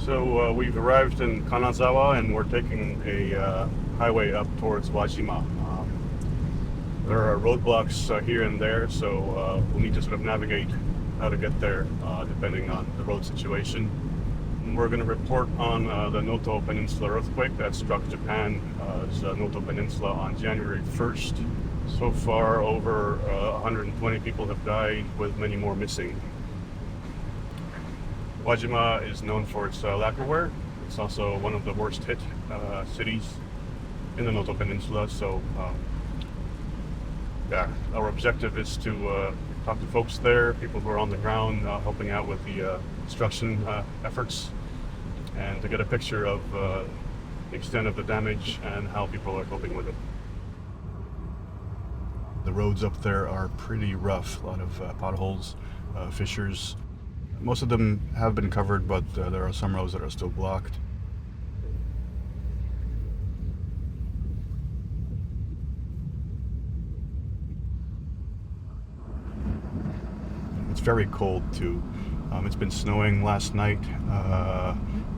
So we've arrived in Kanazawa and we're taking a highway up towards Wajima. There are roadblocks here and there, so we'll need to sort of navigate how to get there depending on the road situation. We're going to report on the Noto Peninsula earthquake that struck Japan's Noto Peninsula on January 1st. So far, over 120 people have died, with many more missing. Wajima is known for its lacquerware. It's also one of the worst hit cities in the Noto Peninsula. So, our objective is to talk to folks there, people who are on the ground helping out with the destruction efforts, and to get a picture of the extent of the damage and how people are coping with it. The roads up there are pretty rough, a lot of potholes, fissures. Most of them have been covered, but there are some roads that are still blocked. It's very cold too. It's been snowing last night.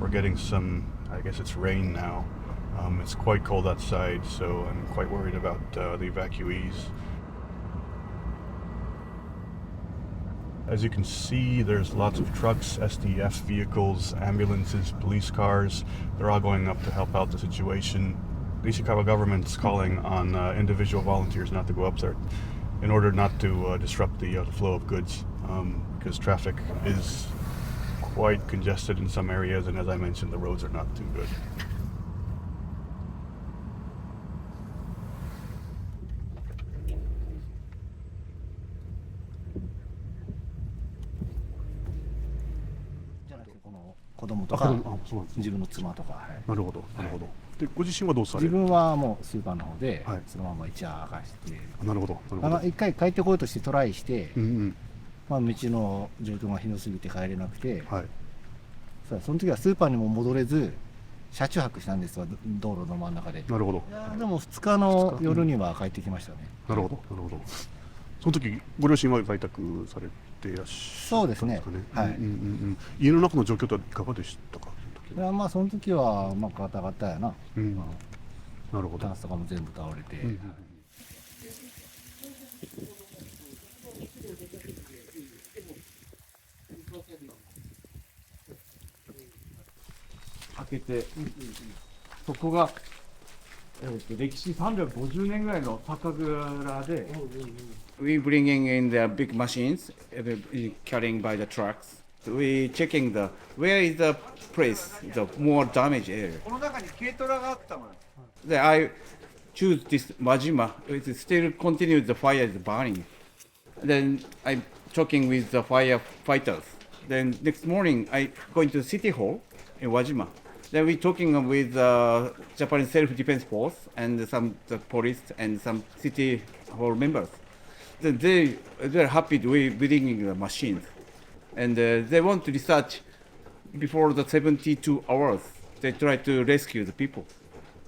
We're getting some, I guess it's rain now. It's quite cold outside, so I'm quite worried about the evacuees. As you can see, there's lots of trucks, SDF vehicles, ambulances, police cars. They're all going up to help out the situation. The Ishikawa government's calling on individual volunteers not to go up there in order not to disrupt the flow of goods, because traffic is quite congested in some areas, and as I mentioned, the roads are not too good.自分の妻とか、はい、なるほど、なるほど。で、ご自身はどうされる？自分はもうスーパーの方で、はい、そのまま一夜明かして、なるほど、なるほど。一回帰ってこようとしてトライして、うんうん、まあ道の状況がひどすぎて帰れなくて、はい、その時はスーパーにも戻れず、車中泊したんですわ、道路の真ん中で。なるほど。でも2日の夜には帰ってきましたね。なるほど、なるほど。その時ご両親は在宅されていらっしゃったんですかね。そうですね。はい。家の中の状況とはいかがでしたか？まあその時はまあガタガタやな。なるほど。タンスとかも全部倒れて。開けて、そこが、歴史350年ぐらいの酒蔵で、We bringing in the big machines carrying by the trucks. We checking the where is the place, the more damaged area. この中に軽トラがあったのよ。Then I choose this Majima. It still continues, the fire is burning. Then I'm talking with the firefighters. Then next morning I going to City Hall in Wajima. Then we talking with Japanese Self-Defense Force and some the police and some City Hall members. Then they're happy we bringing the machines, and they want to research before the 72 hours. They try to rescue the people,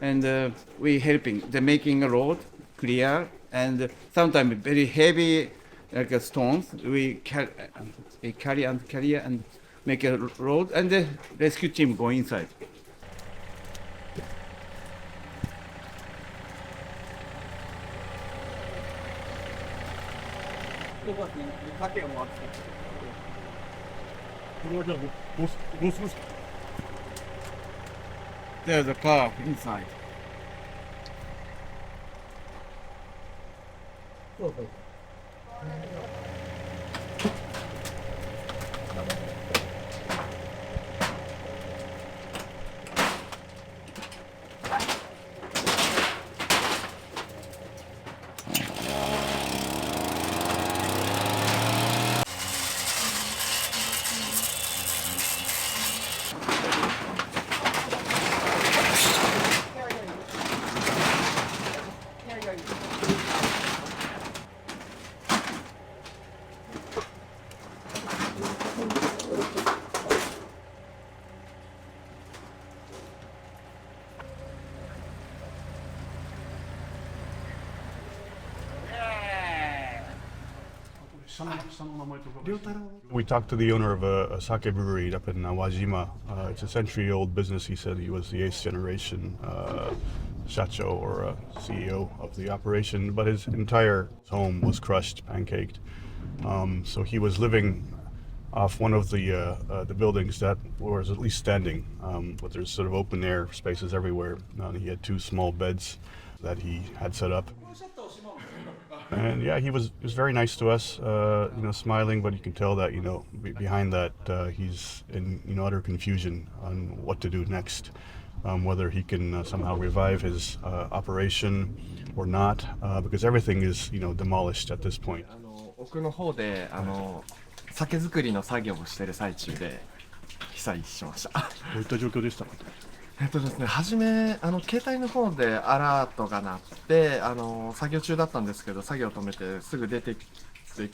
and we helping. They're making a road clear, and sometimes very heavy like stones. We carry and make a road, and the rescue team go inside. ここに竹を回って。これはじゃあどうするんですか？ There's a car inside. そうそう。We talked to the owner of a sake brewery up in Wajima. It's a century-old business. He said he was the 8th generation shacho or CEO of the operation, but his entire home was crushed, pancaked. So he was living off one of the buildings that was at least standing, but there's sort of open air spaces everywhere. He had 2 small beds that he had set up. And yeah, he was very nice to us, smiling, but you can tell that, behind that, he's in, utter confusion on what to do next, whether he can somehow revive his operation or not, because everything is, demolished at this point. 奥の方で酒造りの作業をしている最中で被災しました。どういった状況でしたか？ですね、初め携帯の方でアラートが鳴って作業中だったんですけど、作業を止めてすぐ出てきて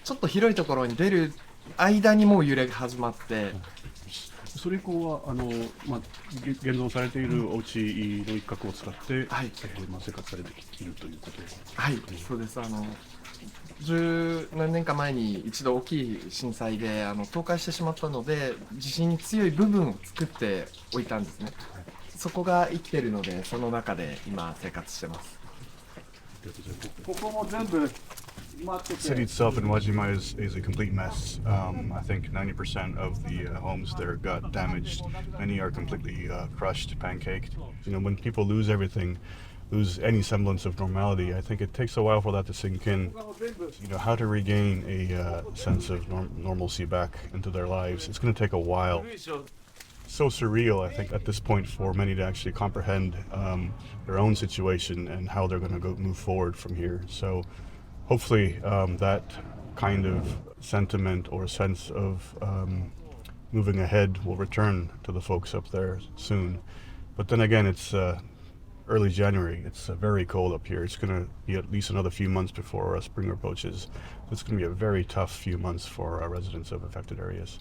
ちょっと広いところに出る間にもう揺れが始まって、それ以降は現存されているお家の一角を使って、生活されているということです。はい、そうです。十何年か前に一度大きい震災で倒壊してしまったので、地震に強い部分を作っておいたんですね。そこが生きてるので、その中で今生活してます。ここも全部 The city itself in Wajima is a complete mess. I think 90% of the homes there got damaged. Many are completely crushed, pancaked. When people lose everything, lose any semblance of normality, I think it takes a while for that to sink in. How to regain a sense of normalcy back into their lives. It's going to take a while. So surreal, I think, at this point for many to actually comprehend their own situation and how they're going to move forward from here. So hopefully that kind of sentiment or sense of moving ahead will return to the folks up there soon. But then again, it's early January. It's very cold up here. It's going to be at least another few months before spring approaches. It's going to be a very tough few months for residents of affected areas.